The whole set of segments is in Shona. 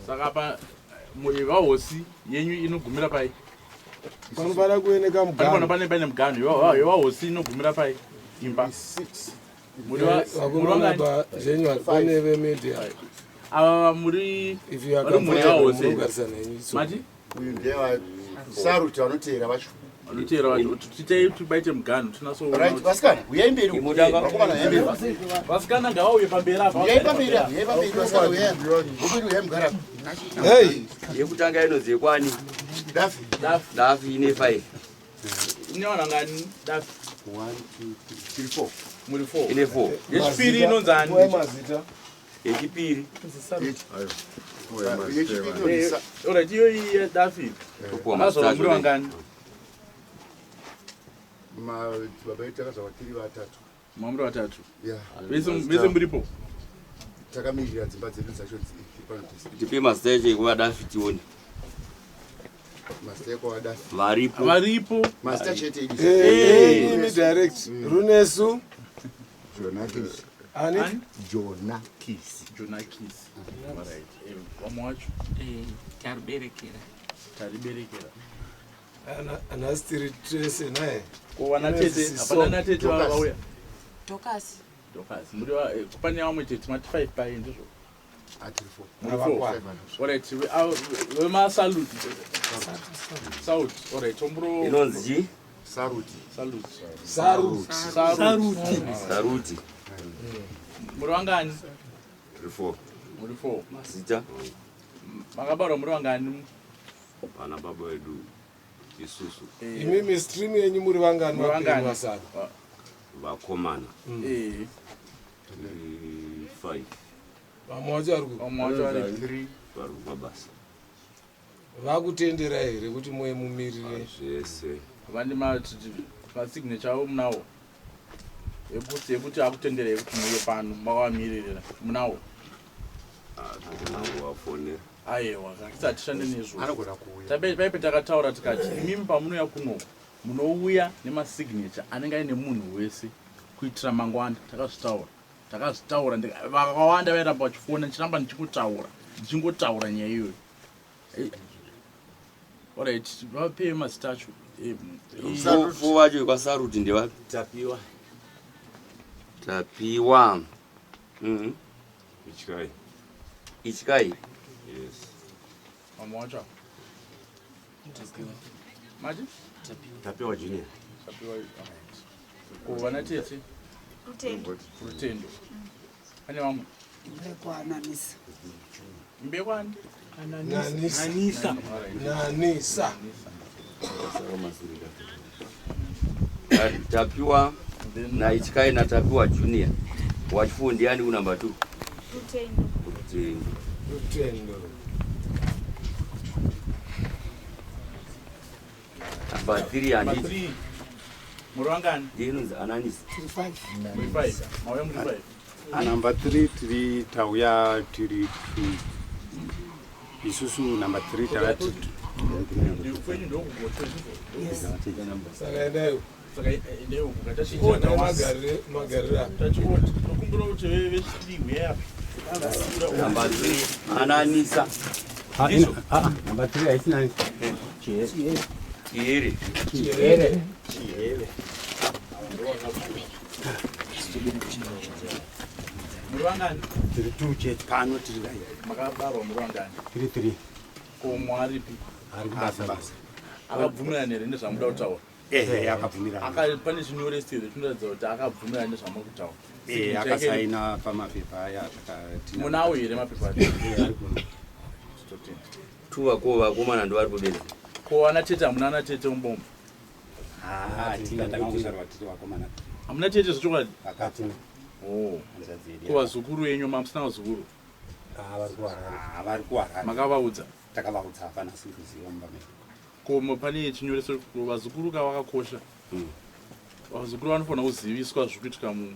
Saka pa moyo wahosi yenyu inogumira pai. Panofanira kuoneka mugano. Pane mugano. Yo wahosi inogumira pai. Imba 6. muri wa January pane media. Muri If you are muri wahosi. Mati? Ndewa saruti vanotera vacho. Vanotera vacho. Tibaite mugano tunaso. Right, vasikana, uyai mberi. Vakomana uyai mberi. Vasikana ngavauye pamberi apa. Uyai pamberi vasikana uyai. Ubiri uyai mugara. Hey, yekutanga inozi yekwani? Dafi ine 5. Inowana ngani Dafi? 1 2 3 4. Muri 4. Ine 4. Yechipiri inonzani? mazita. Yechipiri. Alright, iyo Dafi. Mazola muri wangani? Baba yetu akazawatiri vatatu. Mamuri vatatu. Yeah. Vese muripo? Takamirira dzimba dzedu dzacho Tipe masteje kwa Dafi tione. Master kwa Dafi. Varipo. Master chete idi. Imi direct. Runesu. Jonakis. Ani? Jonakis. Alright. Wamwacho? Tariberekera. Ana street trace naye. Wana tete, hapana na tete wauya. Dokasi. Muri wa kupanya wamwe tete mati 5 pa ndizvo. Ati 4. Alright, we ma salute. South. Alright, ombro. Inonzi Saruti. Muri wangani? 4. Muri 4. Masita. Makabaro muri wangani? Pana baba wedu Isusu. Imi stream yenyu muri vangani vasana. Vakomana. 5. Vamwacho ari 3. Vari mabasa. vakutendera here kuti moye mumirire Zvese. Vandi ma signature avo munawo. Yekuti akutenderei kuti muye pano makavamirira munawo. Wafone. Aiwa, tisatishande nezvo. anogona kuuya. Paipe takataura tikati imimi pamunouya kuno munouya nemasignature anenge aine munhu wese kuitira mangwana. Takazvitaura vakawanda vairamba vachifona ndichiramba ndichingotaura nyaya iyoyo. Alright, vape mazita acho. Fo vacho kwa Saruti ndevapi? Tapiwa. Ichkai. Yes. Wamwacha. Maji? Tapiwa junior. Tapiwa. Kuvana tete? Rutendo. Pane vamwe? Mbekwani? nanisa Tapiwa na Ichkai na Tapiwa junior. Wachifundi yani ku number 2. Rutendo. Number 3 and Murwangani? Yenuz Ananis. 5. Mauya muri 5. Number 3 tiri tauya tiri Isusu number 3 tawati. Ndikufenyu ndokugoto. Saka enayo. Saka eneo kukatashi. Magarira. Tachikoti. Tokumbura kuti vechitihwe yapi. Number 3 Ananisa. Number 3 haisina Kiere. Murwangani? tiri 2 chet pano tiri lai. Makabarwa murwangani? Tiri 3. Komwaripi? Ari basa. Akabvumira nere nezvamuda kutaura? Akabvumira. Pane chinyoresei zvinoratidza kuti akabvumira nezvamuda kutaura. Akasaina pamapepa aya akatina. Munawo here mapepa acho? Tuva vakomana ndo vari kubeza. Ko ana tete hamuna ana tete mubomo? Tingatangosarwa tiri vakomana. Hamuna tete zvechokwadi? Akatina. Ko vazukuru yenyu mamusina vazukuru? Vari kuharara. Makavaudza? Takavaudza hapana sikuziva mubameni. Ko pane chinyoreso vazukuru kavakakosha? Vazukuru vanofanira kuziviswa zviri kuitika munhu.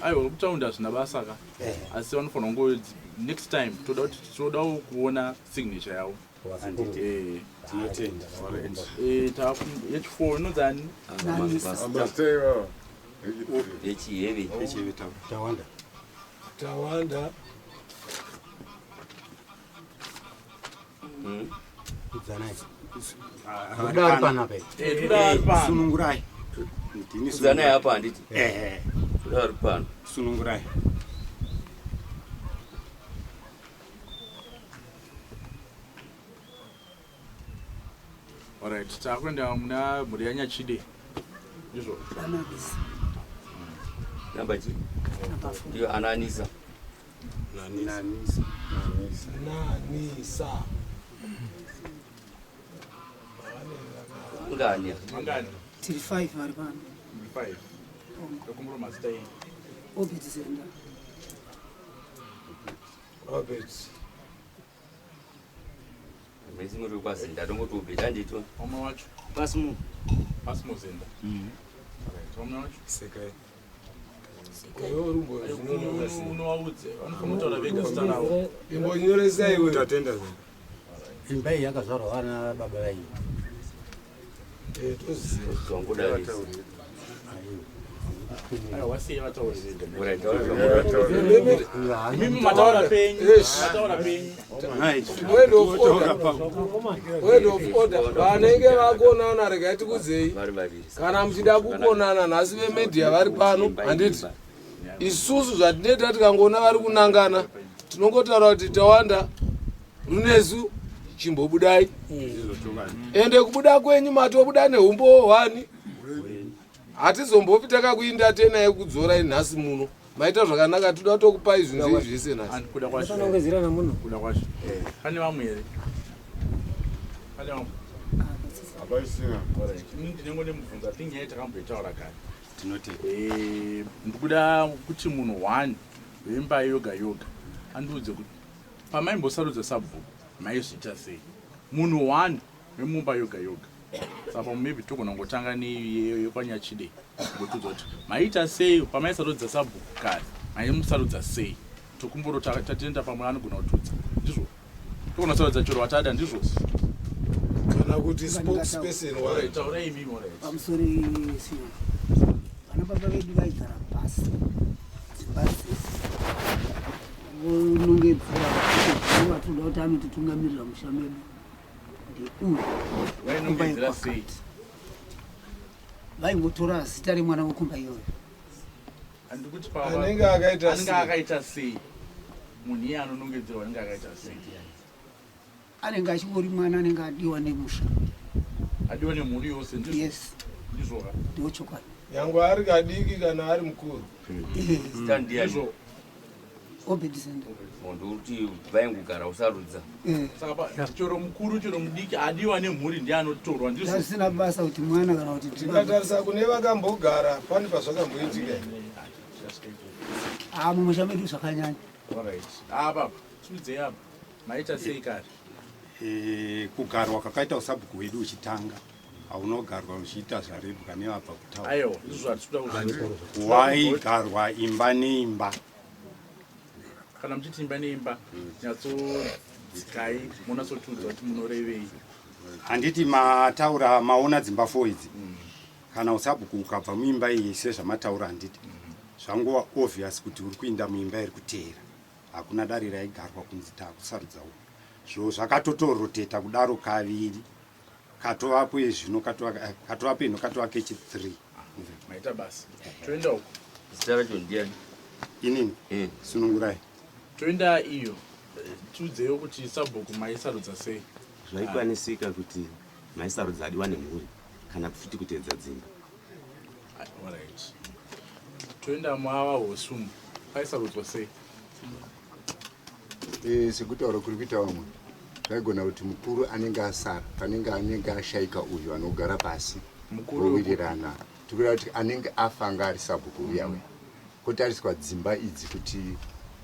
Aiwa kutaundi hazvina basa ka asi vanofanira kungo next time toda kuona signature yavo. Tinotenda. Yechifo inonzani? Yechihevi. Tawanda. Sunungurai. Kudzana hapa handiti. Kudari pano. Sunungurai. Alright, takwenda muna mhuri yaNyachide. Ndizvo. Namba chi? Ndiyo Ananisa. Nanisa. Ngani? Mangani? Tiri 5 vari pano. 5. Ndokumbura mazita enyu. Obed Zenda. Robert. Mezi muri kwaZenda ndongoti Obed handitwa. Omwe wacho. Pasmo. Pasmo Zenda. Alright, omwe wacho. Sekai. Wewe rumbo unowaudze vanofana kutaura vega zita ravo. imbonyoresai wewe tatenda zenda. Imba iyi yakazvarwa vana baba vayo. Tongodari. Wasiye vataure vega. Alright, Mimi mataura penyu. Mataura penyu. Word of order. Vanenge vakonana regai tikuzei. vari vaviri. Kana muchida kukonana nhasi vemedia vari pano handiti isusu zvatinoita tikangoona vari kunangana tinongotaura kuti Tawanda Runezu chimbobudai ende kubuda kwenyu matobuda neumbo hwani hatizombopi takakuinda tena yekudzora nhasi muno maita zvakanaka toda tokupai zvinhu zvese nhasi Kuda kwacho. Vanongezerana muno. Kuda kwacho. Pane vamwe here? Pane vamwe? Alright. Ini ndinenge ndimubvunza tinyaya takamboitaura kare. Ndikuda kuti munhu 1 wemba yoga yoga andiudze kuti pamaimbosarudza sabhuku maizviita sei. Munhu 1 wemumba yoga yoga. Saka maybe togona ngotanga nekwaNyachide ngotudzwa kuti maita sei pamaisarudza sabhuku kare maimusarudza sei. Tokumburo tatenda pamwe anogona kutudza. Ndizvo. Togona kusarudza chero watada ndizvo. kana kuti spokesperson wayo Taurai imimi alright. Pamusoro sina. Vana baba vedu vaigara pasi. Dzimba dzese. Vonongedzera kuti vatoda kuti anotitungamirira musha medu. Ndeuyu. Wainongedzera sei? Vaingotora zita remwana wekumba iyoyo. Andikuti anenge akaita anenge akaita sei. Munhu iye anonongedzerwa anenge akaita sei. Anenge achingori mwana anenge adiwa nemusha. Adiwa nemhuri yose ndizvo. Yes. Ndizvo. Ndiwo chokwadi. yangu ari kadiki kana ari mukuru Stand here. Ndizvo. Obed Zenda. Munhu uti vaingogara usarudza. Saka chero mukuru chero mudiki adiwa nemhuri ndiye anotorwa ndizvo. Zvisina basa kuti mwana kana kuti tikatarisa kune vakambogara pane pazvakamboitika mumusha medu zvakanyanya. Alright. Apa tudzei apa. Maita sei kare? Kugarwa kwakaita usabhuku wedu uchitanga haunogarwa uchiita zvarebwa nevabva kutaura. Aiwa, ndizvo zvatinoda kuzviona. Waigarwa imba neimba. Kana muchiti imba neimba nyatsodzikai munatsotudzwa kuti munorevei. Handiti mataura maona dzimba 4 idzi. Kana usabhuku ukabva muimba iyi sezvamataura handiti. Zvangova obvious kuti uri kuinda muimba iri kuteera. Hakuna dare raigarwa kunzi takusarudza uyu. Zvo zvakatotoroteta kudaro kaviri. Katovapo zvino katovapo ino katova kechi 3. Maita basi. Toenda uko. Zita racho ndiani? Inini? Sunungurai. Toenda iyo. Tudzewo kuti sabhuku maisarudza sei. Zvaikwanisika kuti maisarudza adiwa nemhuri kana futi kuteedza dzimba. Alright. Toenda mwava hosumu. Paisarudzwa sei. Sekutaura kuri kuita vamwe zvaigona kuti mukuru anenge asara anenge ashaika uyu anogara pasi vowirirana tikuda kuti anenge afanga ari sabhuku uyawe kotariswa dzimba idzi kuti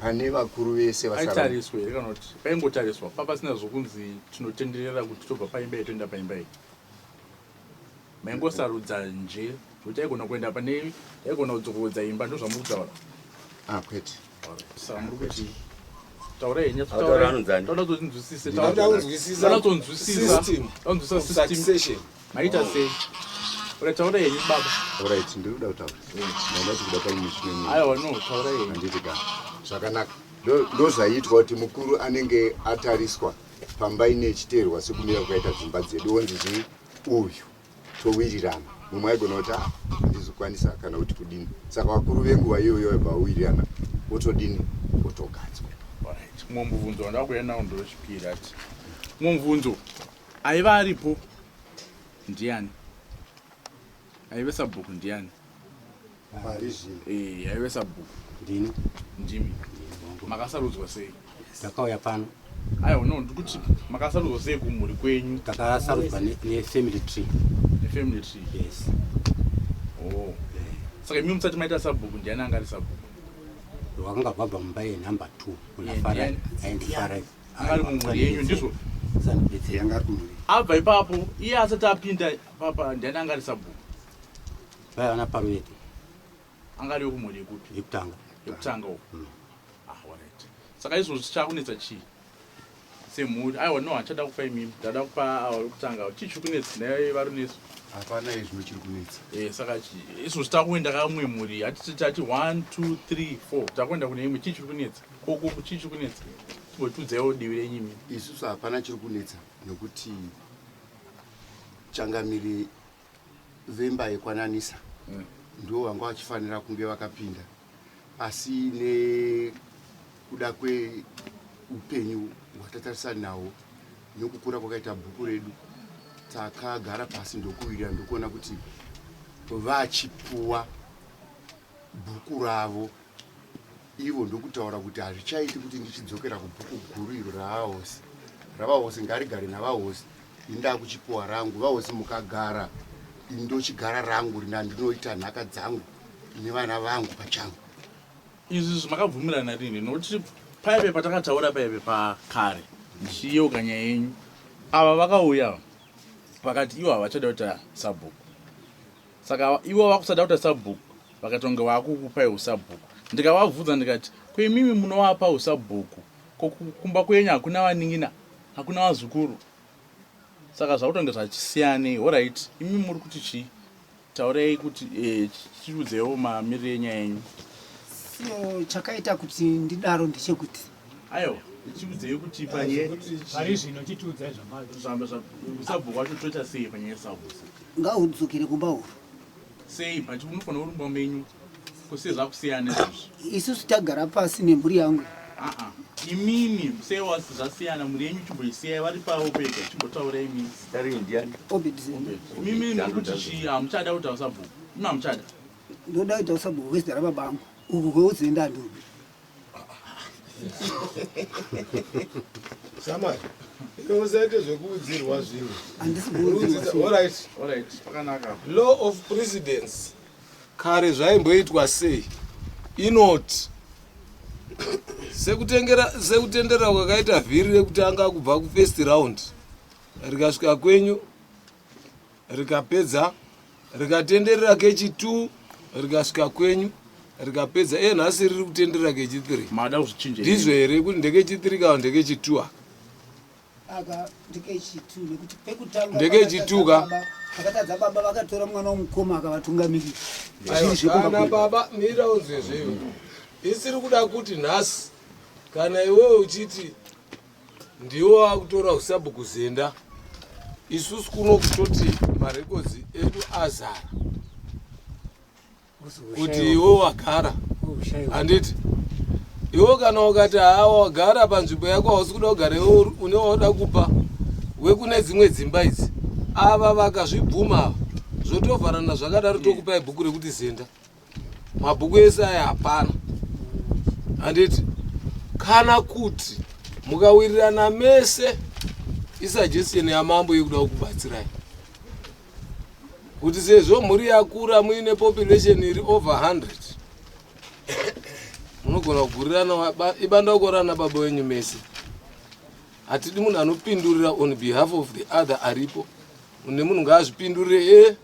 pane vakuru vese aitariswe here kana kuti paingotariswa papasina zvokunzi tinotenderera kuti tobva paimba iyi toenda paimba iyi maingosarudza nje kuti aigona kuenda pane aigona kudzokodza imba ndo zvamurikutaura kwete saka muri kuti taurai Taura anonzani. nyatsotonzwisisa system maita sei Urataura yenyu baba. Alright, ndiri kuda kutaura. Ndati kuda pamushini. Aiwa no, taura yenyu. Handiti ka. Zvakanaka. Ndozvaitwa kuti mukuru anenge atariswa pamba ine chiterwa sekumira kwaita dzimba dzedu onzi uyu towirirana. Mumwe aigona kuti ndizokwanisa kana kuti kudini. Saka vakuru venguva iyoyo vawirirana otodini otogadzwa. Alright, mumvunzo ndakuenda ndorochipira ati. Mumvunzo aiva aripo ndiani? Aive sabhuku ndiani? Aive sabhuku. Ndini? Ndimi. Makasarudzwa sei? Takauya pano. Aiwa no, ndikuti makasarudzwa sei kumhuri kwenyu? Takasarudzwa ne-family tree. Ne-family tree? Yes. Oh. Saka imi musati maita sabhuku ndiani anga ari sabhuku? Wakanga baba mumbai number 2 kuna Farai. Angari mumhuri yenyu ndizvo? Sanibetsera. Angari kumhuri. Abva ipapo iye asati apinda papa ndiani anga ari sabhuku? Vaiwana Parwete. Angari yokumhuri yekupi? Yekutanga. Yekutanga uko. Alright. Saka izvozvi chakunetsa chii? Semhuri. Aiwa no, hachada kupa imimi. Ndada kupa wekutanga. Chichikunetsa naye varunesu. Hapana izvo chiri kunetsa. Saka izvozvi takuenda kamwe mhuri. Hatitati 1 2 3 4. Takuenda kune imwe chichiri kunetsa. Koko chichiri kunetsa. Tibotudzaiwo divi renyu imimi. Isusu hapana chiri kunetsa nokuti changamiri vemba yekwananisa ndo vanga vachifanira kunge vakapinda asi nekuda kweupenyu hwatatarisa nawo nokukura kwakaita bhuku redu takagara pasi ndokuwirira ndokuona kuti vachipuwa bhuku ravo ivo ndokutaura kuti hazvichaiti kuti ndichidzokera kubhuku guru iro ravahosi. Ravahosi ngarigare navahosi, inda kuchipuwa rangu. Vahosi mukagara, indochigara rangu rina ndinoita nhaka dzangu nevana vangu pachangu. Izvi zvimakabvumirana rini? Nokuti paipe patakataura paipe pakare ndichiyeuka nyaya yenyu, ava vakauya vakati ivo havachada kuita sabhuku. Saka ivo vakusada kuita sabhuku vakatonge vakukupai usabhuku. Ndikavabvunza ndikati kwemimi munovapa usabhuku kumba kwenyu hakuna vaningina, hakuna vazukuru. Saka zvakutonge zvachisiyanei. Alright, imi muri kuti chii? Taurei kuti chiudzewo mamiriro enyaya yenyu. So chakaita kuti ndidaro ndechekuti aiwa chiudzei kuti pari zvino chitiudzai usabhuku wacho toita sei panyaya yesabhuku? ngaudzokere kumba uru sei pati unofanira kurumba menyu kusei zvakusiyana izvozvi. isusu tagara pasi nemhuri yangu. Imimi sei zvasiyana, mhuri yenyu chimboisiyai vari pavo pega chimbotaura imimi. Tari ndiani? Imimi ndokuti chii? Hamuchada kuita usabhuku? Imi hamuchada? Ndoda kuita usabhuku kwezita rababa angu uku kweudzenda ndodo. Samari, usaite zvekuudzirwa zvinhu. Handisi kuudzirwa. Alright, pakanaka. Law of precedence kare zvaimboitwa sei? Inoti sekutendera kwakaita vhiri rekutanga kubva kufirst round rikasvika kwenyu rikapedza rikatenderera kechi2 rikasvika kwenyu rikapedza nhasi riri kutenderera kechi3. Mada kuzvichinja ndizvo here kuti ndekechi3 kana ndekechi2? Aka ndekechi2 nekuti pekutanga ndekechi2 ka akatadza baba vakatora mwana womukoma akavatungamirira. kana baba mira uzvezveyo isiri kuda kuti nhasi kana iwewe uchiti ndiwo wakutora usabhuku zenda, isusu kuno kutoti marekodzi edu azara kuti iwe wagara. Handiti iwe kana ukati hawa wagara panzvimbo yako hausi kuda kugara iwe une wauda kupa wekune dzimwe dzimba idzi, ava vakazvibvuma zvotovharana zvakadaro tokupai bhuku rekuti zenda. Mabhuku ese aya hapana. Handiti kana kuti mukawirirana mese isuggestion yamambo yekuda kukubatsirai kuti sezvo mhuri yakura muine population iri over 100 munogona kugurirana ibandauko rana baba wenyu mese. Hatidi munhu anopindurira on behalf of the other aripo. Munhu ngaazvipindurire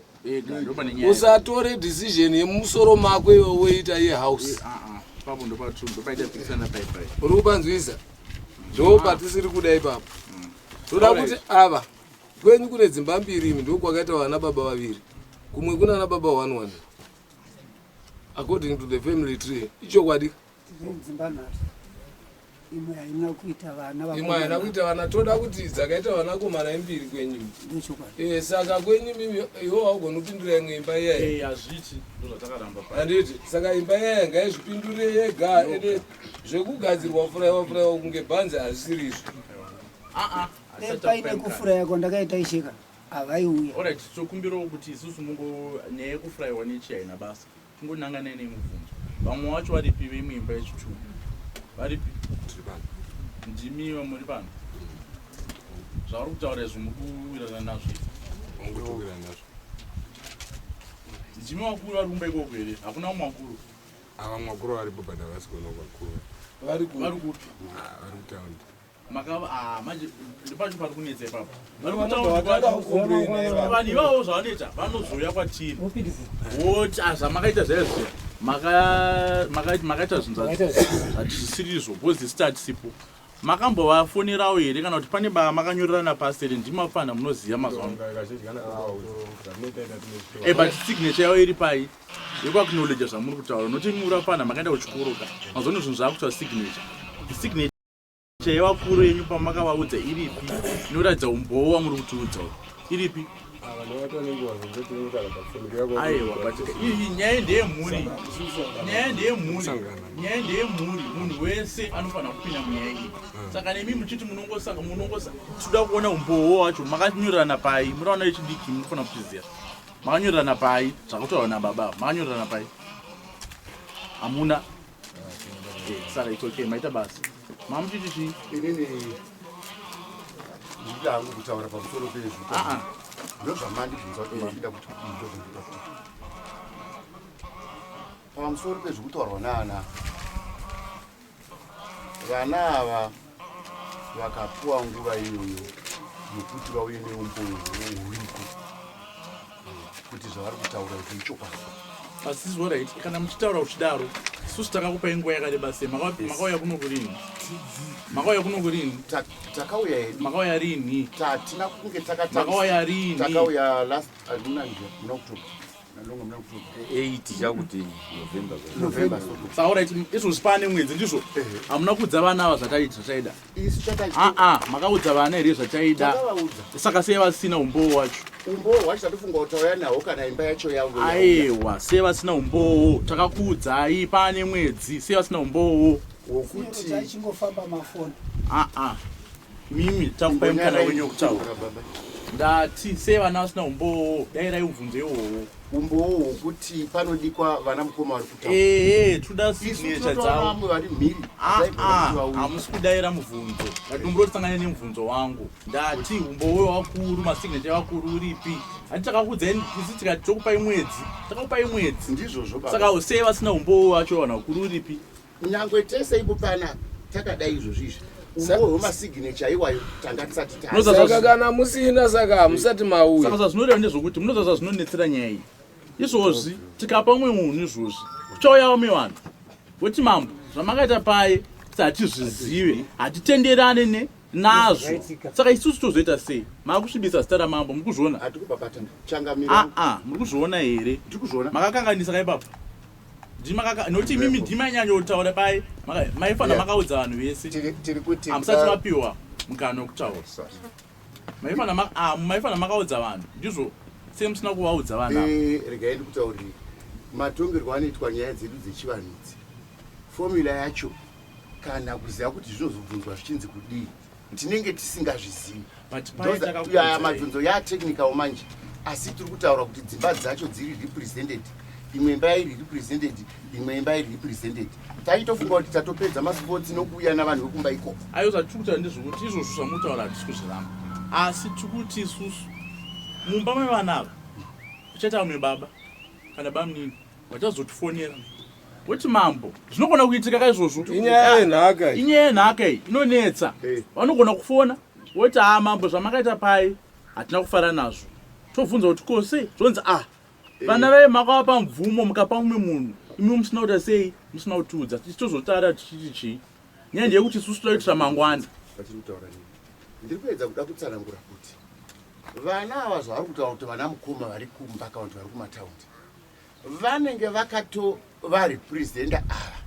usatore decision yemusoro mako iwe woita yehouse. Uri kupanzwisa? Ndo patisiri kuda ipapo. Toda kuti ava kwenyu kune dzimba mbiri, imi ndokwakaita vana baba vaviri. kumwe kuna na baba 11 according to the family tree ichokwadi imwe haina kuita vana imwe haina kuita vana toda kuti dzakaita vanakomana imbiri kwenyu saka kwenyu mimi iwo haugona kupindura imwe imba iyayi hazviti ndozvatakaramba handiti saka imba iyayi ngaizvipindure yega ede zvekugadzirwa furaiwa kunge bhanzi hazisirizvo paine kufuraya kwandakaita isheka havaiuya orit tokumbirawo kuti isusu mungo nyaya yekufuraiwa nechi haina basa tingonanganai nemubvunzo vamwe vacho varipi veimwe imba yechituru varipi ndimiwa muri pano zvauri kutaura izvo muri kuwirana nazvo ndimi vakuru vari kumba ikoko here hakuna vamwe vakuru ava makuru varipo bada vasikona vakuru vari kupi vari kutaundi manje ndipacho pari kunetsa ipapo vanhu ivavo zvavanoita vanozouya kwatiri woti zvamakaita zvaizvo makaita zvinhu zvatisisirizvo bhozi sitatisipo makambovafonerawo here kana kuti pane baba makanyorerana pasi here ndimafanira munoziva mazvano but signature yavo iri pai yekwakunoleja zvamuri kutaura noti murafanira makaenda kuchikoroka mazvano zvinhu zvakutaura signature yevakuru yenyu pamakavaudza iripi inoratidza umboo wamuri kutiudza iripi aiwa iyi nyaya ndeyemhuri munhu wese anofanira kupinda munyaya iyi saka nemi muchiti munoda kuona umboo wacho makanyorerana pai muraona yechidiki munofanira kutiziva makanyorerana pai zvakutaurwa nababa makanyorerana pai hamuna saka it's okay maita basa mamuchiti chii inini ndida hangu kutaura pamusoro pezvo ndozvamandibvunza kuti mandida kuti pamusoro pezvokutaurwa naana vana ava vakapuwa nguva iyoyo yokuti vauye neumboo huriko kuti zvavari kutaura kuti ichokwadi pasizwo right kana muchitaura uchidaro isusu takakupai nguva yakareba sei makauya kuno kurini takauya hedu makauya rini tatina kunge makauya rini takauya last muna October 8 chakuti November saka right izvozvi pane mwedzi ndizvo hamuna kuudza vana ava zvataida isu chataita makaudza vana here zvataida saka sei vasina umboo wacho umboo wacho tatofunga kutaura nawo kana imba yacho yavo aiwa sei vasina umboo takakuudzai pane mwedzi sei vasina umboo wokuti achingofamba mafoni mimi takupai mukana wenyu wekutaura ndati sei vana vasina umboo dairai ubvunzo ihwohwo umboo hwokuti panodikwa vana mukoma vari kutaura toda signature dzavo vari mhiri hamusi kudaira mubvunzo ndatimbirosanganya nemubvunzo wangu ndati umboo wevakuru masignature evakuru uripi hati takakuudzai isi tikati tokupai mwedzi ndizvozvo saka sei vasina umboo wacho vanhu vakuru uripi nyangwe tese ipo pana takadai izvozvizvi umboo hwemasignature iwayo tanga tisati saka kana musina saka hamusati mauya saka zazvinoreva ndezvokuti munoza zazvinonetsera nyaya iyi izvozvi tikapa umwe munhu izvozvi kuchauyawo mevanhu woti mambo zvamakaita pai satizvizive hatitenderane nazvo saka isusu tozoita sei maakusvibisa zita ramambo muri kuzviona muri kuzviona here makakanganisa kaipapo noti imimi ndimanyanya kutaura pai maifanira makaudza vanhu vese hamusati mapiwa mukana wekutaura maifanira makaudza vanhu ndizvo sei musina kuvaudza vana regai ndikutauriri matongerwo anoitwa nyaya dzedu dzechivanhu idzi fomula yacho kana kuziva kuti zvinozobvunzwa zvichinzi kudii tinenge tisingazvizivi mabvunzo yatechnical manje asi tiri kutaura kuti dzimba dzacho dziri represented imwe imba iri represented imwe imba iri represented taitofunga kuti tatopedza masports nokuuya navanhu vekumba ikoko aiwa zvatiri kutaura ndezvokuti izvozvo zvamutaura hatisi kuzviramba asi tikuti isusu mumba mevana ava uchaita umwe baba kana bamunini vachazotifonera woti mambo zvinogona kuitika kaizvozvo inyaya yenhaka iyi inonetsa vanogona kufona woti mambo zvamakaita pai hatina kufara nazvo tobvunza kuti kose zvonzi vana vai makavapa mvumo mukapa umwe munhu imi musina kuita sei musina kutiudza tichitozotaura tichiti chii nyaya ndeyekuti isusu toitira mangwana ndiri kuedza kuda kutsanangura kuti vana ava zvavari kutaura kuti vana mukoma vari kumba kana kuti vari kumataundi vanenge vakatovarepresenta ava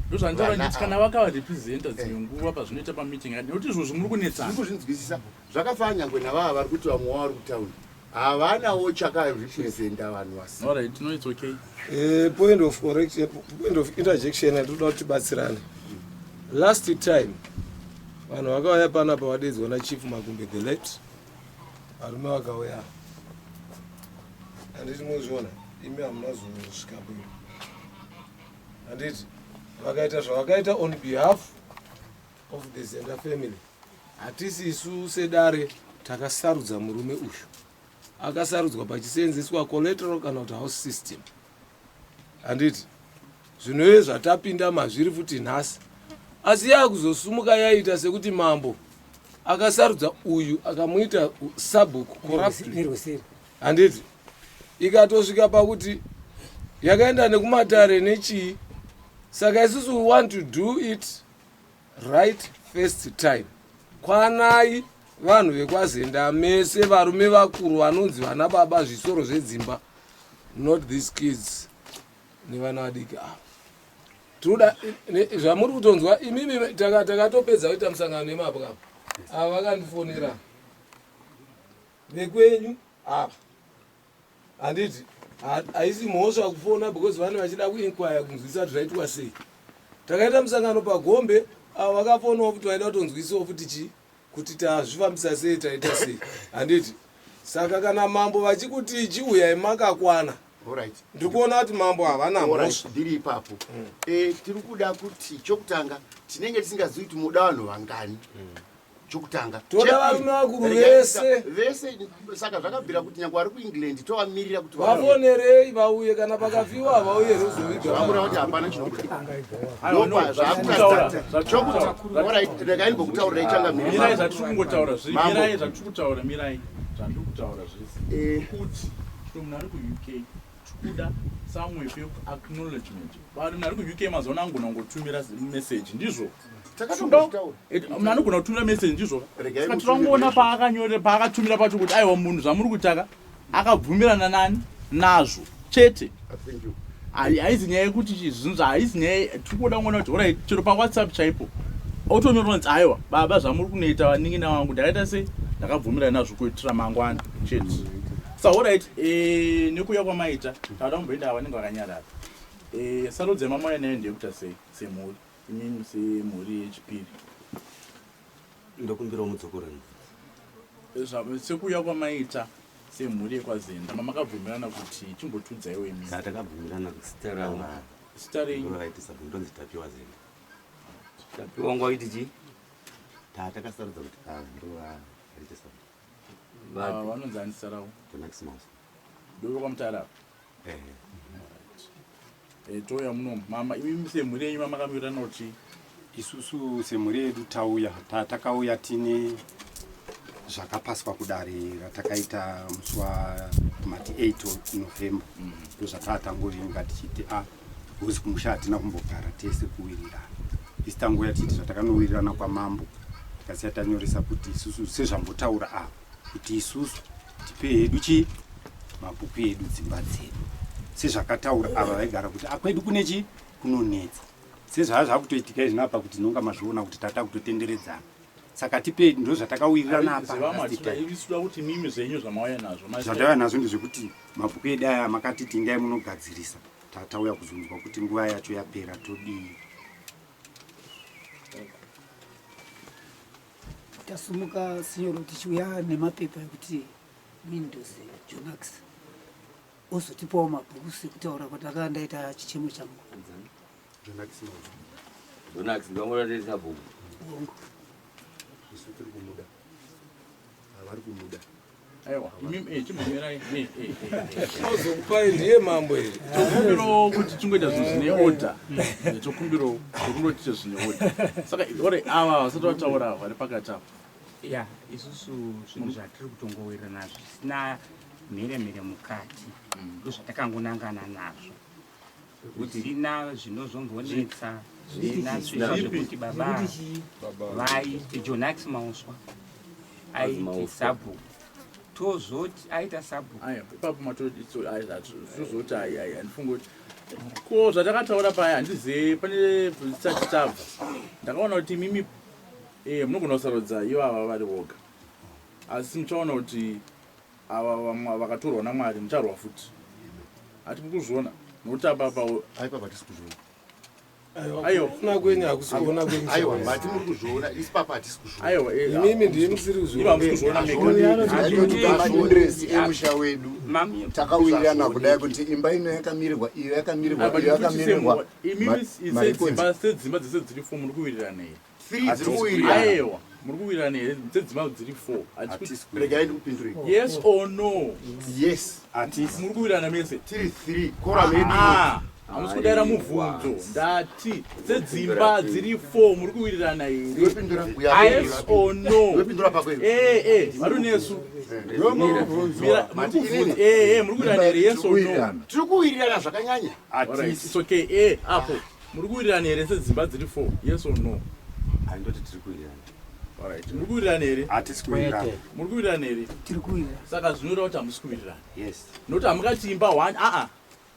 ndozvandaura nditi kana vakavarepresenta dzimwe nguva pazvinoita pamiting nekuti izvozvo muri kunetsana kuzvinzwisisa zvakafanana nyangwe navava vari kuti vamwe vari kutaundi havanawo chakarepresenta vanhu vasi. Alright, no, it's okay. Point of correction, point of interjection atoda kuti batsirane. Last time vanhu vakauya panapa vadedzwa Chief Magumbe the late varume vakauya handiti muzviona imi hamuna zosvikapo handiti vakaita zvavakaita on behalf of the Zenda family. Hatisi isu sedare takasarudza murume uyu akasarudzwa pachiseenzeswa collateral kana kuti house system. Handiti zvinove zvatapinda mazviri futi nhasi asi yakuzosumuka yaita sekuti mambo akasarudza uyu akamuita subbook corruptly. Handiti ikatosvika pakuti yakaenda nekumatare nechii. Saka isusu we want to do it right first time. Kwanai vanhu vekwazenda mese varume vakuru vanonzi vana baba zvisoro zvedzimba, not these kids nevana vadiki ava. Tinoda zvamuri kutonzwa imimi takatopedza kuita musangano nemapwa ava vakandifonera vekwenyu ava. Handiti haisi mhosva kufona because vanhu vachida kuinquire kunzwisa kuti zvaitwa sei. Takaita musangano paGombe ava vakafonawo kuti vaida kutonzwisawo futi chii kuti tazvifambisa sei taita sei. Handiti saka kana mambo vachikuti chiuyai makakwana ndiri kuona kuti mambo havana mhosva ndiri ipapo. Tiri kuda kuti chokutanga tinenge tisingazivi kuti muda vanhu vangani. Chokutanga toda varume vakuru vese saka zvakabvira kuti nyangwe vari kuEngland tovamirira kuti vafonerei vauye kana pakafiwa havauye rozovigaamura kuti hapana chinokuregai ngokutaurira ichangamirirai zvatiri kungotaura mirai zvatiri kutaura mirai zvandiri kutaura zvese kuti munhu ari kuUK tikuda somewhere peacknowledgement vanhu ari kuUK mazona angona kungotumira message ndizvo munhu anogona kutumira message ndizvo saka tirangoona paakatumira pacho kuti aiwa munhu zvamuri kutaka akabvumirana nani nazvo chete. Haizi nyaya yekuti zvinhu haizi nyaya tirikuda kuona kuti orit chero paWhatsApp chaipo otonyorwa kuti aiwa baba zvamuri kunoita vaningina vangu ndakaita sei ndakabvumirana nazvo kuitira mangwana chete. Saka orit nekuuya kwamaita tauda kumboenda vanenge vakanyarara sarodze mamaya nayo ndeyekuita sei semhuri imini semhuri yechipiri ndokumbirawo mudzokorani sekuuya kwamaita semhuri yekwazenda mamakabvumirana kuti chimbotudzaiwo imini takabvumirana kusitarawo sita renyu ndonzi tapiwa zenda tapiwa nguva iti chii takasarudza kuti ndova vanonzi anisarawo tonaximos doko kwamutarava toya muno mama imi semhuri yenyu mamakamirana kuti isusu semhuri yedu tauya takauya tine zvakapaswa kudare ratakaita musi wamati 8 November ndozvatatangovinga tichiti huzi kumusha hatina kumbogara tese kuwirirana isi tangoya tichiti zvatakanowirirana kwamambo tikasiya tanyoresa kuti isusu sezvambotaura ava kuti isusu tipe hedu chii mabhuku edu dzimba dzedu sezvakataura ava vaigara kuti akwedu kune chii kunonetsa sezvava zvakutoitika izvi napa kuti nonga mazviona kuti tata kutotenderedzana saka tipe ndo zvatakawirirana apa ivisuda kuti mimi zvenyu zvamauya nazvo zvatauya nazvo ndezvekuti mabhuku edu aya makatiti ingai munogadzirisa tatauya kuzonzwa kuti nguva yacho yapera todii. Tasumuka signoro tichiuya nemapepa ekuti Windows Jonax ozotipawo mabhuku sekutaura kuti akandaita chichemo changu Jonax ndongoratesa bhuku aiwa imimi chimbomirai ozokupai ndiye mambo iri tokumbirawo kuti tingoita zvinhu zvine order tokumbirawo tokungotiita zvine order saka ore ava vasati vataura vari pakati apa ya isusu zvinhu zvatiri kutongowira nazvo zvisina mheremhere mukati ndozvatakangonangana nazvo zvisina zvinozombonetsa zvisina zvekuti baba vai Jonax Mauswa aiti sabhuku tozoti aita sabhuku ipapo matozoti handifunga kuti ko zvatakataura paya handizivi pane bvisati tabva ndakaona kuti mimi munogona kusarudza ivo ava vari voga asi muchaona kuti ava vamwe vakatorwa naMwari mucharwa futi hati mukuzviona nokuti apapa aipapa tisi kuzviona aiwa kwenye hakusiona kwenye aiwa mati muri kuzviona isi papa hatisi kuzviona aiwa imimi ndiye musiri kuzviona mafundresi emusha wedu takawirirana kudai kuti imba ino yakamirirwa iyo yakamirirwa iyo yakamirirwa imimi sedzimba dzese dziri 4 muri kuwirirana here 3 dziri kuwirirana aiwa muri kuwirirana here sedzimba dziri 4 regai ndikupindurei yes or no yes muri kuwirirana mese tiri 3 kora medu hamusi kudaira mubvunzo ndati sedzimba dziri 4 muri kuwirirana here yes or no varunesu muri kuwirirana here yes or no tiri kuwirirana zvakanyanya it's okay apo muri kuwirirana here sedzimba dziri 4 yes or no handoti tiri kuwirirana alright muri kuwirirana here hatisi kuwirirana muri kuwirirana here tiri kuwirirana saka zvinoreva kuti hamusi kuwirirana yes nokuti hamukati imba 1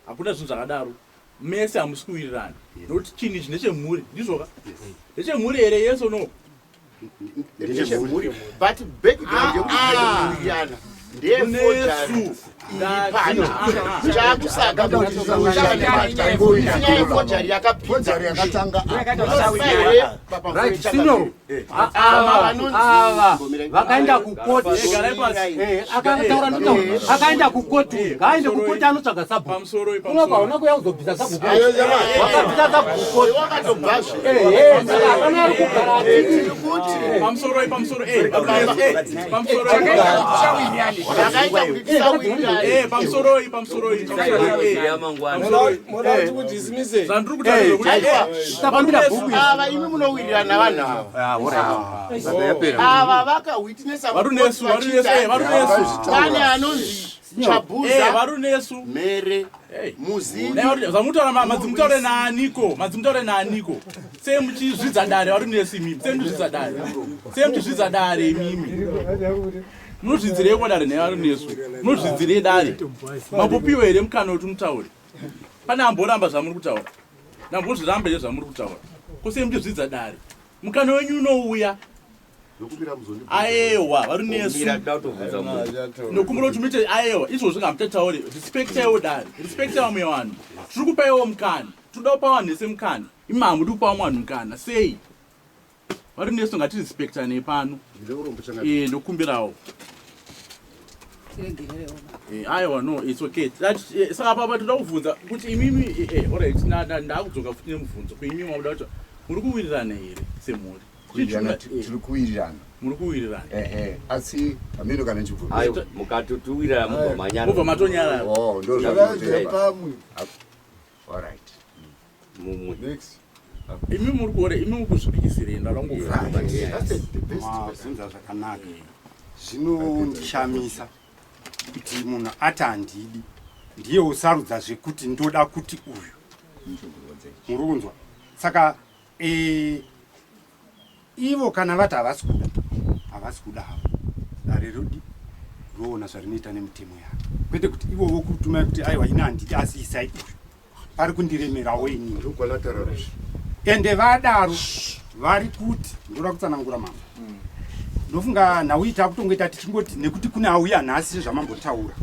hakuna zvinhu zvakadaro mese hamusi kuwirirana nokuti chinhu ichi ndechemhuri ndizvoka ndechemhuri here yes or no ndechemhuri but background yekuwirirana ndeyeforgery chakusaka forgery yakapinza vakaenda kukoti akaenda kukoti ngaende kukoti anotsvaga sabhuku umwe kwaona kuya kuzobvisa sabhuku wakabvisa sabhuku akana ari kugara morauti kuti isimise zvandiri ava imi munowirirana vanhu ava vakawitnesa pane anonzi chabuza varunesu mere muzini zvamutaura madzimutaure naaniko sei muchizvidza dare varunesu imimi sei muchizvidza dare imimi munozvidzireko dare nevarunesu munozvidzirei dare mapopiwo here mukana kuti mutaure pane amboramba zvamuri kutaura nambozviramba izvo zvamuri kutaura kosei muchizvidza dare mukana wenyu unouya ayewa varunesu nokumbura kuti muite ayewa izvozvo ngamutataure respektaiwo dare respektai vamwe vanhu tiri kupaiwo mukana tiri kupa vanhu nese mukana imi hamudi kupa vamwe vanhu mukana sei varunesu ngatirespektanei pano ndokumbirawo aiwa no it's okay saka papa toda kuvhunza kuti imimi alright ndakudzoka futi nemubvunzo kuimimi mabuda kuti muri kuwirirana here semhuri tiri kuwirirana muri kuwirirana asi hameno kana chibvunzo aiwa mukatotuwirira mubva matonyarara alright imi muri kuore imi muri kuzvipikisirei ndazvunza zvakanaka zvinondishamisa kuti munhu ati handidi ndiye usarudza zvekuti ndoda kuti uyu muri kunzwa saka ivo kana vati havasi kuda havo dare rodi roona zvarinoita nemitemo yavo kwete kuti ivovo kutumai kuti aiwa ine handidi asi isai uyu pari kundiremerawo inini ende vadaro vari kuti ndoda kutsanangura mama ndofunga nhauita kutongoita tichingoti nekuti kuna auya nhasi zvamambotaura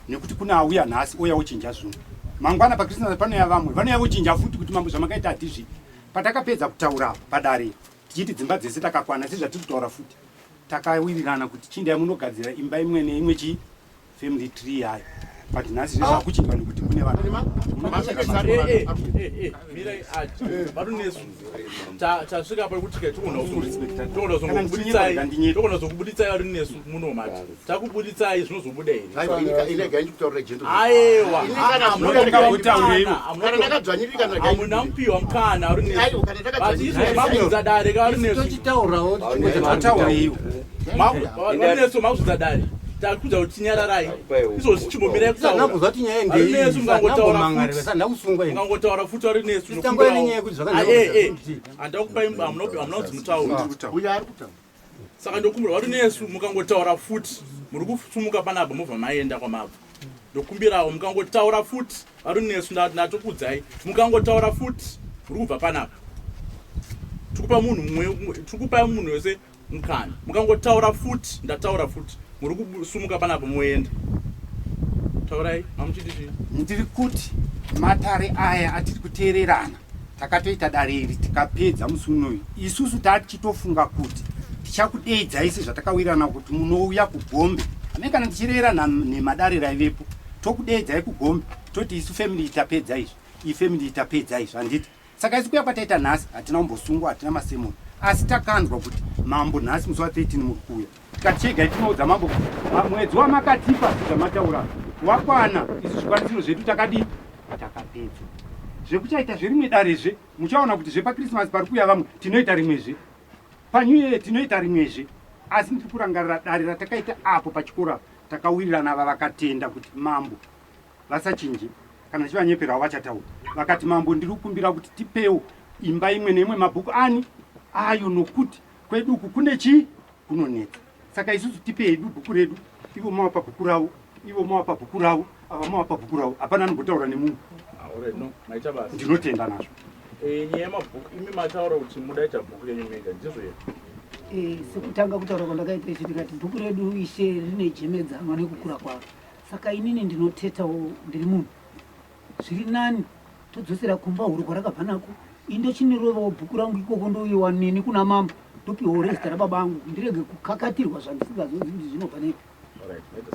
nekuti kuna auya nhasi oya uchinja zvinhu mangwana pakrismas panoya vamwe vanoya uchinja futi kuti mambo zvamakaita hatizvi patakapedza kutaura padare tichiti dzimba dzese takakwana sezvatiri kutaura futi takawirirana kuti chindai munogadzira imba imwe neimwe chi family tree yayo but nhasi zvezvakuchindwa nekuti kune vanhu varunesu tasvika pakuti togona zokubuditsai varunesu munomati takubuditsai zvinozobuda here aiwa hamuna mupiwa mukana varunesu bati izvo mabvudza dare kavarunesu mabvudza dare takuudza kuti tinyararai izvozvi chimbomirai kutauraungangotaura futi vari nesu handaukupai hamuna kuti mutaura saka ndokumbira vari nesu mukangotaura futi muri kusumuka panapa mobva maenda kwamabva ndokumbirawo mukangotaura futi vari nesu ndatokudzai mukangotaura futi muri kubva panapa tikupa munhu wese mukana mukangotaura futi ndataura futi muri kusumuka panapa moenda taurai mamuchiti chii ndiri kuti matare aya atiri kuteererana takatoita dare iri tikapedza musi unoyu isusu tatichitofunga kuti tichakudeedzai sezvatakawirana kuti munouya kugombe ame kana tichirerana nemadare aivepo tokudeedzai kugombe toti isu family itapedza izvi iyi family itapedza izvi handiti saka isi kuya kwataita nhasi hatina kumbosungwa hatina masemoni asi takanzwa kuti mambo nhasi musi wa13 muri kuuya tikati chegai tinoudza mambo mwedzi wamakatipa zvamataura wakwana isu zvikwanisiro zvedu takadii takapedzwa zvekuchaita zverimwe darezve muchaona kuti zvepakrismasi pari kuuya vamwe tinoita rimwezve panyuye tinoita rimwezve asi ndiri kurangarira dare ratakaita apo pachikora takawirirana ava vakatenda kuti mambo vasachinje kana chivanyeperawo vachataura vakati mambo ndiri kukumbira kuti tipewo imba imwe neimwe mabhuku ani ayo nokuti kwedu uku kune chii kunonetsa saka isusu tipehedu bhuku redu ivo mawapa bhuku ravo ivo mawapa bhuku ravo ava mawapa bhuku ravo hapana anombotaura nemunhu ndinotenda nazvo nyaya yemabhuku imi mataura kuti mudaita bhuku renyu mega ndizvo here sekutanga kutaura kwandakaita ichi tikati bhuku redu ishe rine jemedzanwa nekukura kwaro saka inini ndinotetawo ndiri munhu zviri nani todzosera kumba huru kwarakabva nako indochinirovawo bhuku rangu ikoko ndoiwa nini kuna mambo ndopiwo rezita rababa angu ndirege kukakatirwa zvandisingazozivi zvinobva nepi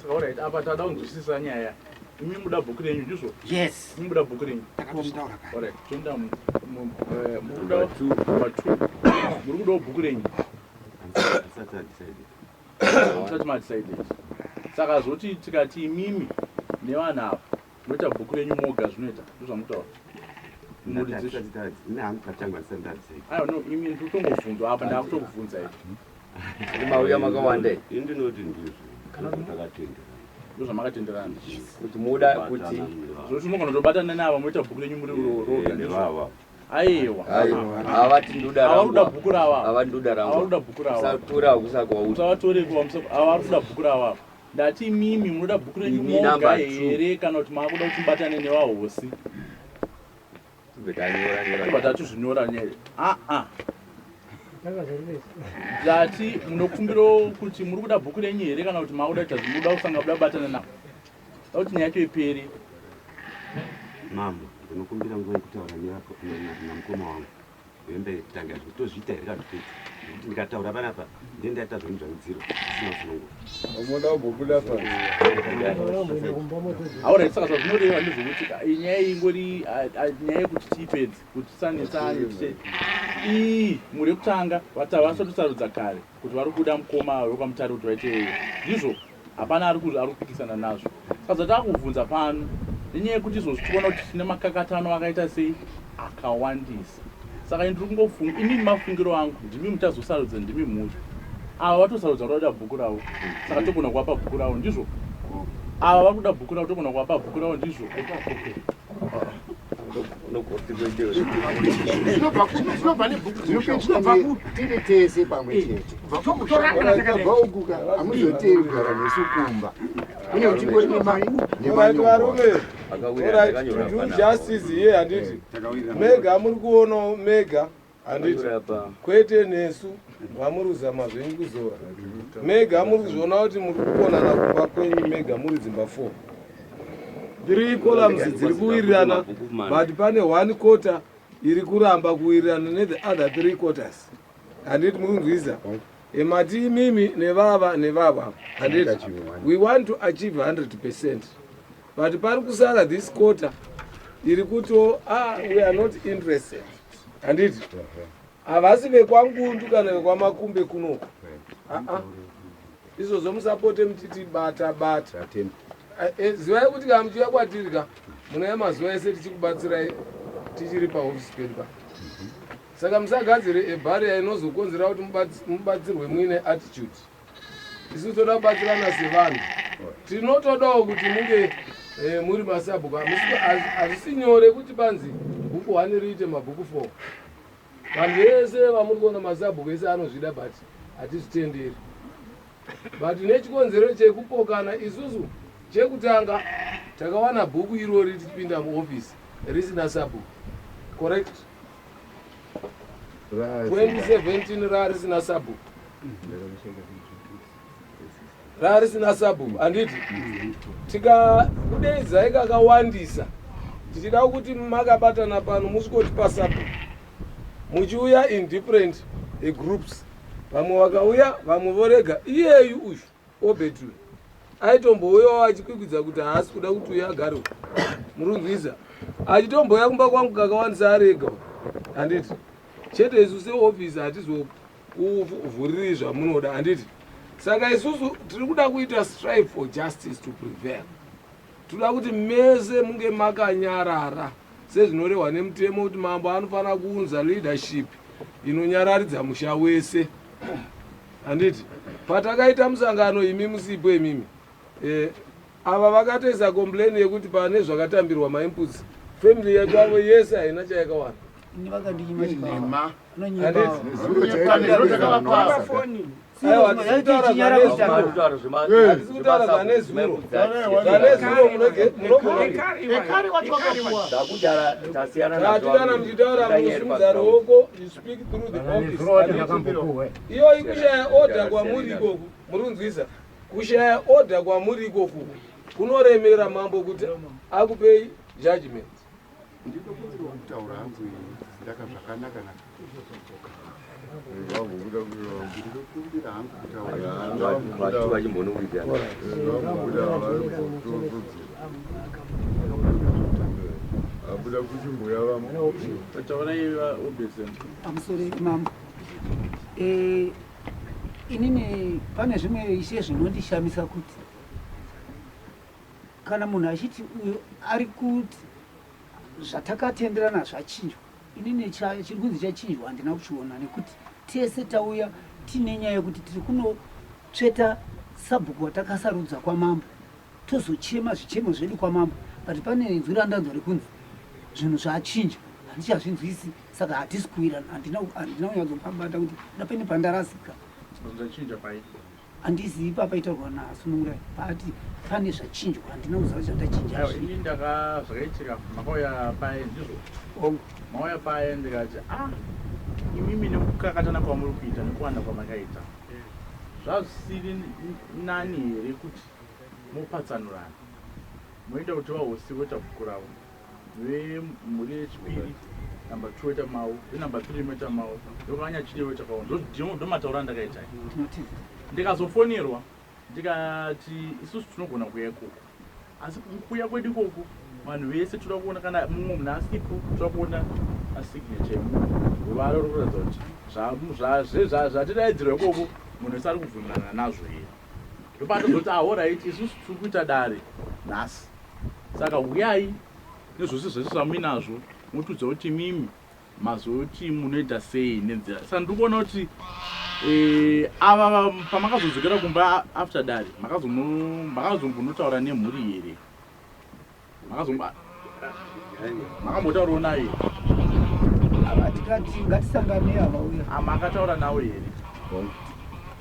saka apa tada kunzwisisa nyaya imi muda bhuku renyu ndizvo yes imi muda bhuku renyu takatozvitaura kare toenda mukuda muri kudawo bhuku renyu musati madisaided saka zoti tikati imimi nevanhu ava moita bhuku renyu moga zvinoita ndozvamutaura imi ndikutongobvunzwa apa ndakutokubvunzai mauya makawanda indinoti ndizvo ndozvamakatenderana kuti muda kuti zvoti munogona kutobatana nava moita bhuku renyu muri roga aiwa avati nduda bhuku rava avati nduda rangu avaruda bhuku rava satora kusaka usavatoreko avaruda bhuku rava ndati imimi munoda bhuku renyu moga here kana kuti maakuda kuti mubatane nevahosi batachizvinyora nyaya ndati munokumbiro kuti muri kuda bhuku renyu here kana kuti maakuda kuita zvimuda kusanga buda kubatana navo da kuti nyaya yacho iperi mambo ndinokumbira nguva yekutaura namukoma wangu vembe tanga tozviita here kana kuti ndikataura panapa ndendaita zvinhu zvamudziro zvisina sunungu umoda kubhukuda pasi aurai saka zvazvinoreva ndezvokuti nyaya ingori nyaya yekuti tiipedzi kuti tisanetsane iyi muri kutanga vasatosarudza kare kuti vari kuda mukoma wekwamutare kuti vaite ndizvo hapana ari kupikisana nazvo saka zvatakubvunza pano nenyaya yekuti izvozvi tikuona kuti tine makakatano akaita sei akawandisa saka ndiri kungofunga inini mafungiro angu ndimi mutazosarudza ndimi mhuri ava vatosarudza kuti vakuda bhuku ravo saka togona kuvapa bhuku ravo ndizvo ava vari kuda bhuku ravo togona kuvapa bhuku ravo ndizvo tiri tese pamwe chete hamuzoteri kugara nesu kumba une uchingori nemai varume justice ye handiti mega muri kuonawo mega handiti kwete nesu vamuri kuzama zvenyu kuzora mega muri kuzviona kuti muri kuonana kumba kwenyu mega muri dzimba 4 3 columns dziri kuwirirana but pane 1 quarter iri kuramba kuwirirana nethe other 3 quarters handiti muri kunzwisa emati imimi nevava nevava handiti we want to achieve 100%. But pari kusara this quarter iri kuto we are not interested handiti havasi vekwangundu kana vekwamakumbe kunoko izvozvo musapote mutiti bata bata zivai kuti kana muchiuya kwatirika munaya mazuva ese tichikubatsirai tichiri paofisi pedu pa saka musagadzire ebharia inozokonzera kuti mubatsirwe muine attitude isu toda kubatsirana sevanhu tinotodawo kuti munge muri masabhuku hazvisi nyore kuti panzi bhuku 1 riite mabhuku 4 vanhu vese vamuri kuona masabhuku ese anozvida but hatizvitenderi. But nechikonzero chekupokana isusu chekutanga takawana bhuku irori tichipinda muofisi risina sabhuku. Correct? 2017 rarisina sabhuku. Rarisina sabhuku. Handiti? Tikakudeedzai kakawandisa. Tichida kuti makabatana pano musikotipa sabhuku. Muchiuya in different groups. Vamwe vakauya, vamwe vorega. Iyeyu uyu Obetule aitombouyawo achikwikwidza kuti haasi kuda kuti uya agare murunzwisa. Achitomboya kumba kwangu kakawandisa arega. Handiti? Chete isu seofisi hatizokuvhuriri zvamunoda. Handiti? Saka isusu tiri kuda kuita strive for justice to prevail. Toda kuti mese munge makanyarara sezvinorehwa nemutemo kuti mambo anofanira kuunza leadership inonyararidza musha wese. Handiti? Patakaita musangano imi musipo imimi. Ava vakatoisa complain yekuti pane zvakatambirwa mainputs. Family yedu avo yese haina chayakawana. Ini vakandiyima chibaba. Iyo ikushaya order kwamuri ikoku murunzwisa. Kushaya order kwamuri ikoku kunoremera mambo kuti akupei judgment. Ndiko kutaura hangu ndaka zvakanaka naka. Amusore mambo. Inini pane zvimwe ishe zvinondishamisa kuti kana munhu achiti uyo ari kuti zvatakatenderana zvachinjwa. Inini chiri kunzi chachinjwa handina kuchiona nekuti tese tauya tine nyaya yekuti tiri kunotsveta sabhuku watakasarudza kwamambo tozochema zvichemo zvedu kwamambo. But pane inzwi randanzwa rekunzi zvinhu zvachinja handichazvinzwisi saka hatisi kuwirana. Handina kunyatsopabata kuti napene pandarasika. Handizivi papaitarwa nasunungurai pati pane zvachinjwa handina kuziva zvandachinja. Ini zvakaitika makauya paye ndizvo. Mauya paye ndikati imimi nekukakatana kwamuri kuita nekuwanda kwamakaita zvazvisiri nani here kuti mopatsanurana moita kuti vahosi voita kukuravo vemhuri yechipiri namba 2 voita mawu venamba 3 voita mawu ndokanya chide voita kaona ndomataura ndakaita ndikazofonerwa ndikati isusu tinogona kuya ikoko asi kuya kwedu ikoko vanhu vese toda kuona kana mumwe munhu asipo toda kuona asignature yemunhu ruvara rokuratidza kuti zvatidaidzirwa ikoko munhu wese ari kubvumirana nazvo here ndopatozoti alright isusu tiri kuita dare nhasi saka uyai nezvose zvese zvamuinazvo motudza kuti mimi mazoti munoita sei nenzira. Saka ndiri kuona kuti ava pamakazodzokera kumba after dare makazombonotaura nemhuri here makambotaurawo naye tikati ngatisangane havauya. Makataura nawo here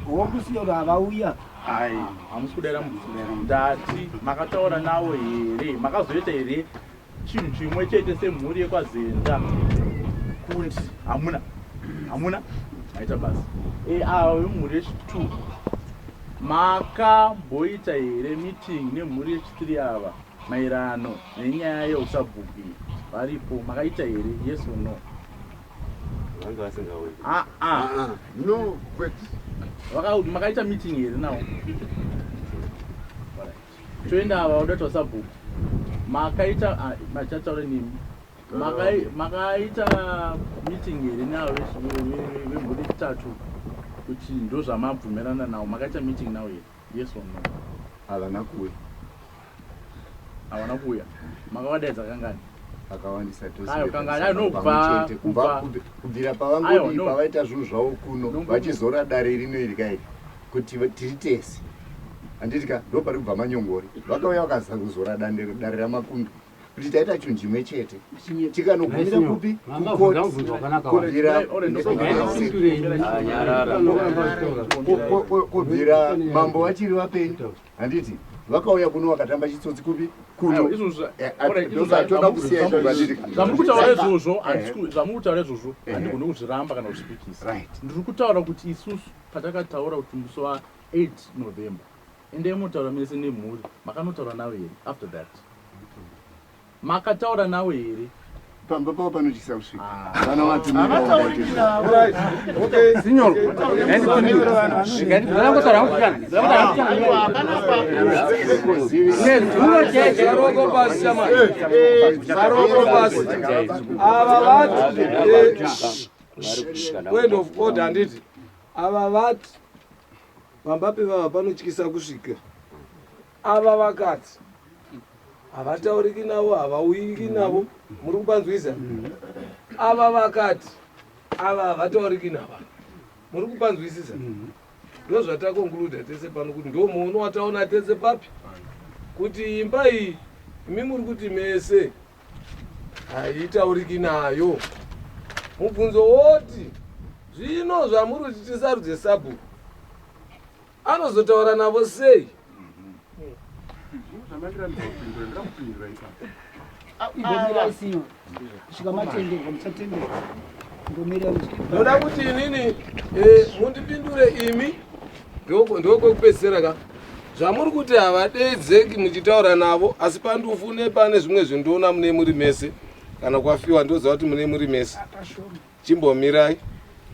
wokusiya kuti havauya. Ai hamusi kudaira ndati makataura nawo here makazoita here chinhu chimwe chete semhuri yekwaZenda kuti hamuna aita basi avo vemhuri yechi2 makamboita here meeting nemhuri yechi3 ava maererano nenyaya yeusabhuku varipo makaita here yes or no? No, but makaita meeting here nawo toenda ava udatwa sabhuku makaita machataura nemi makaita meeting here navo vemhuri yechitatu kuti ndo zvamabvumirana nawo makaita meeting nawo here yes or no? Havana kuuya makavadaidza kangani akawandisa kubvira pavangodi pavaita zvinhu zvavo kuno vachizora dare rino iri kairi kuti tiri tese handitika ndo pari kubva manyongori vakauya vakazora dare ramakundu kuti taita chinhu chimwe chete tikanogumira kupi kubvira mambo vachiri vapenyu handiti vakauya kuno vakatamba chitsotsi kupi zvamukutaura izvozvo handigoni kuzviramba kana kuzvipikisa. Ndiri kutaura kuti isusu patakataura kuti musi wa8 November ende mutaura mese nemhuri makanotaura nawo here after that makataura nawo here pamba pavo panochisa kusvika ava vati pamba pevava panotyisa kusvika ava vakati havatauriki navo havauyiki navo muri kupanzwisa ava vakati ava havatauriki nava muri kupanzwisisa ndo zvatakonkuluda tese pano kuti ndo muono wataona tese papi kuti imba iyi imi muri kuti mese haitauriki nayo mubvunzo woti zvino zvamuri kuti tisarudze sabhuku anozotaura navo sei? Ndoda kuti inini mundipindure imi ndokwekupedzisira ka zvamuri kuti havadedzeki muchitaura navo asi pandufune pane zvimwe zvindoona mune muri mese kana kwafiwa ndoziva kuti mune muri mese chimbomirai.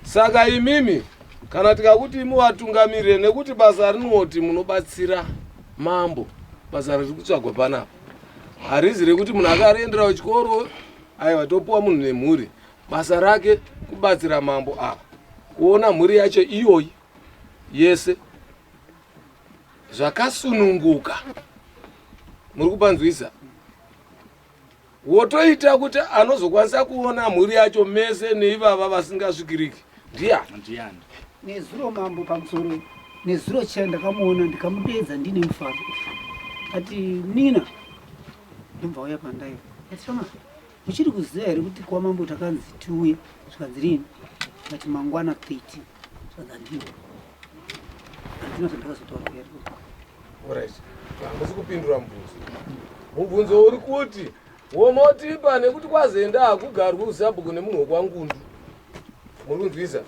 Saka imimi kana tikakuti imi watungamirire nekuti basa rinoti munobatsira mambo basa riri kutsvagwa panapa harizi rekuti munhu akaendera kuchikoro aiwa topuwa munhu nemhuri basa rake kubatsira mambo kuona mhuri yacho iyoyi yese zvakasununguka muri kupanzwisa wotoita kuti anozokwanisa kuona mhuri yacho mese neivava vasingasvikiriki ndiani nezuro mambo pamusoro nezuro chandakamuona ndikamudedza ndine mufaro ati nina ndobva uya pandaiva ati shoma muchiri kuziva here kuti kwa mambo takanzi tiuye zvikanzi rini ati mangwana 13 zvikanzi andino handina zvandakazotaura kuyari Alright, hamusi kupindura mubvunzo uri kuti womotipa nekuti kwazenda hakugarwi usabhuku nemunhu wekwangundu muri kunzwisa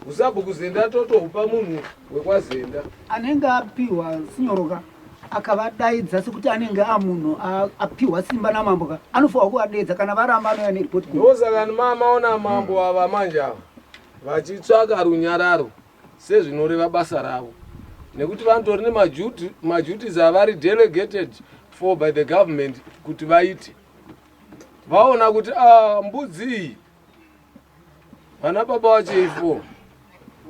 usabhuku zenda totohupa munhu wekwazenda anenge apiwa sinyoroka akavadaidza sekuti anenge amunhu apiwa simba namambo anofanwa kuvadeedza kana varamba anoya neripoti ndosaka nimamaona mambo ava manje ava vachitsvaka runyararo sezvinoreva basa ravo nekuti vanotori nemaduties avari delegated for by the government kuti vaite vaona kuti mbudzi iyi vana baba vacheifo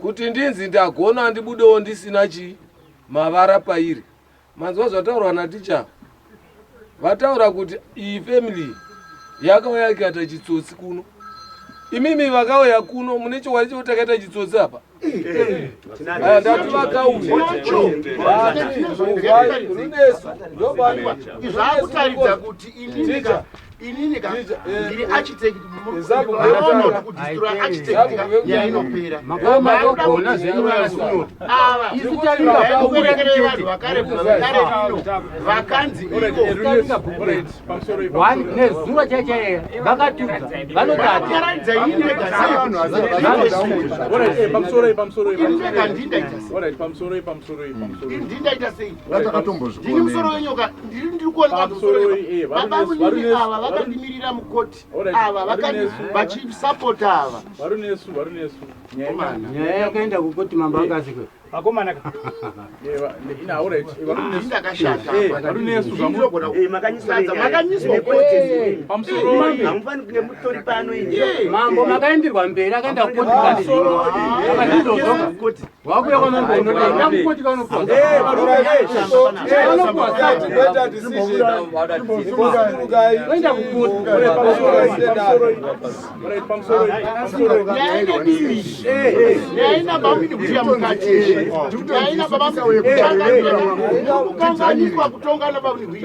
kuti ndinzi ndagona ndibudewo ndisina mavara pairi manzwa zvataurwa naticha vataura kuti iyi family yakauya ikaita chitsotsi kuno imimi vakauya kuno mune chikwadi chekuti takaita chitsotsi apa ndati vakauya runesu zvakutaridza kuti inini ndiri architect yainopera makamagona zvinonasinoda vakanzi nezuro chaichaiya vakatuka vanotati ndindaita sei ndini musoro wenyoka ndiri kuoneka ava vakandimirira mukoti ava vachisapota ava nyaya yakaenda kukoti mambo akazikwe akomana mambo makaendirwa mberi akaenda kukoti wakuya kwanongoinodamukoti kanoenda yaina bamini kuya mukati Yaina baba kukanganiswa kutongana baba ni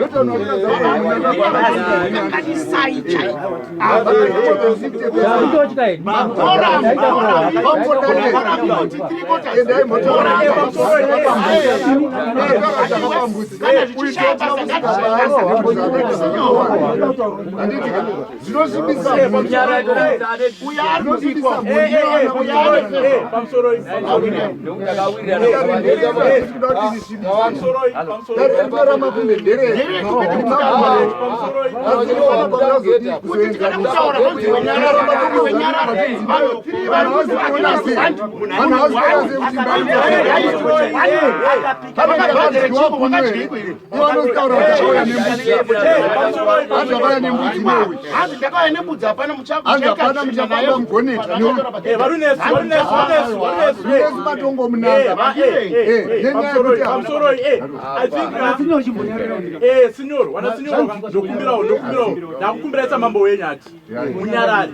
ndakukumbira mambo wenyu ati munyarare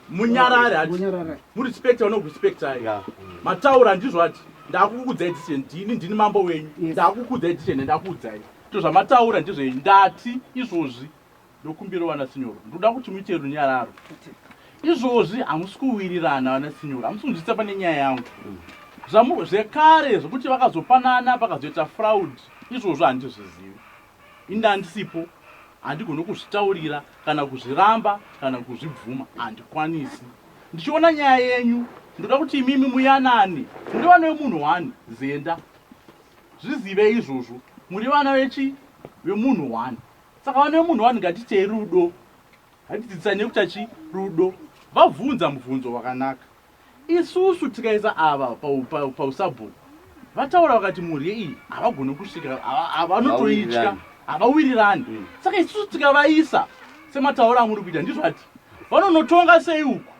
munyarare ati murispecta unokurespectai mataura ndizvo ati ndakukuudzai ticheni ndini mambo wenyu ndakukuudzai ticheni ndakuudzai to zvamataura ndizvo ndati izvozvi ndokumbira wana sinyoro ndoda kuti muite runyararo izvozvi hamusi kuwirirana wana sinyoro hamusi kunzvisa pane nyaya yangu zvekare zvokuti vakazopanana pakazoita fraud izvozvo handizvizivi indandisipo handigoni kuzvitaurira kana kuzviramba kana kuzvibvuma handikwanisi ndichiona nyaya yenyu ndoda kuti imimi muyanani muri vana vemunhu wani zenda zvizive izvozvo muri vana vemunhu wani saka vana vemunhu wani ngatitei rudo ngatidzidzisane kuti rudo vabvunza mubvunzo wakanaka isusu tikaisa ava pausabhuku vataura vakati mhuri iyi havagoni kusvika havanotoitya havawirirani saka isusu tikavaisa semataura amuri kuita ndizvati vanonotonga sei uku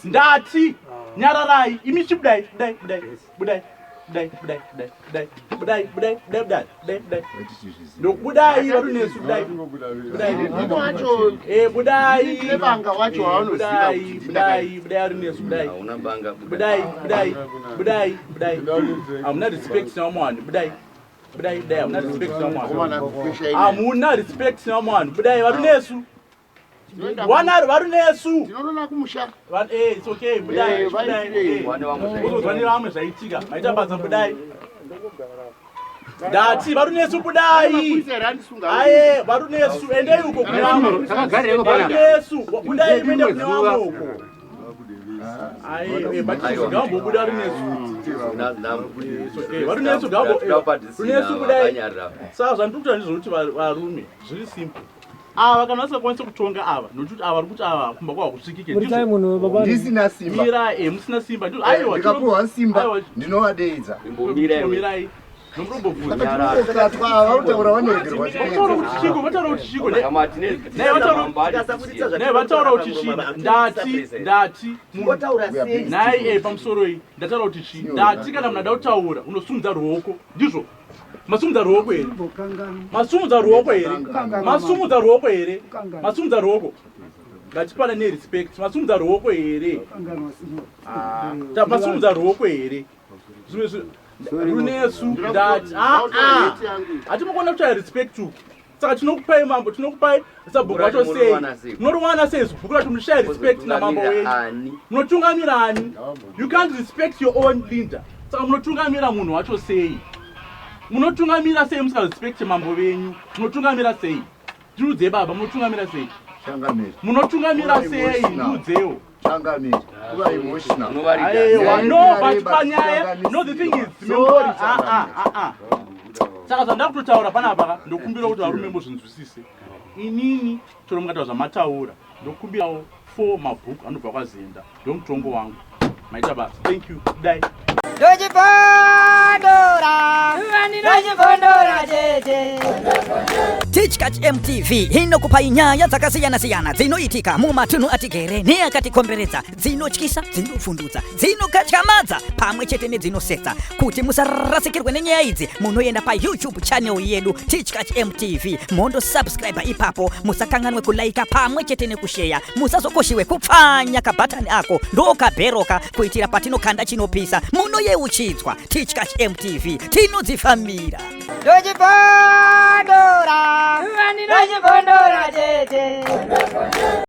ndati nyararai imi chibudai ndokudai varunesu hamuna respect namwani hamuna respect namwani budai varunesu varunesu it's okay budai uzozvanira vamwe zvaitika maita basa budai ndati varunesu budai aye varunesu endei uko kune vamwe varunesu budai mende kune vamwe uko aye batisgambobuda runesu varunesu runesu budai saka zvandikuta ndizvo kuti varume zviri simple ava kana vasingakwanisa kutonga ava nokuti ava rikuti ava kumba kwava kusvikike ndisina simba musina simba ndikapuhwa simba ndinovadeidza mirai vataura kuti chii ndati nai pamusoro iyi ndataura kuti chii ndati kana munada kutaura unosumudza ruoko ndizvo masumudza ruoko here masumudza ruoko here masumudza ruoko here masumudza ruoko ngatipana nerespect masumudza ruoko here masumudza ruoko here runesu ndati hatimukona kutaa respect uku saka tinokupai mambo tinokupai sabhuku racho sei munorimwana sei zibhuku racho munoshaya respect namambo wenyu munotungamirani you can't respect your own leader saka munotungamira munhu wacho sei munotungamira sei musingarespecte mambo venyu munotungamira sei ndiudzei baba munotungamira sei munotungamira sei ndiudzewo no but panyaya no the thing is memory saka zvandada kutotaura panapa ndokumbira kuti varume muzvinzwisise inini chero mukataura zvamataura ndokumbirawo 4 mabhuku anobva kwazenda ndomutongo wangu maita basa thank you dai Doji Pandora, Doji Pandora, Teachkach MTV inokupa inyaya dzakasiyana-siyana dzinoitika mumatunhu atigere neakatikomberedza, dzinotyisa, dzinofundudza, dzinokatyamadza pamwe chete nedzinosetsa. Kuti musarasikirwe nenyaya idzi, munoenda paYouTube channel yedu Teachkach MTV, mondo subscribe ipapo, musakanganwe kulaika pamwe chete nekushare, musazokoshiwe kupfanya kabhatani ako ndokabheroka kuitira patinokanda chinopisa munoyeuchidzwa. Teachkach MTV tinodzifambira. Dojibondora, Dojibondora,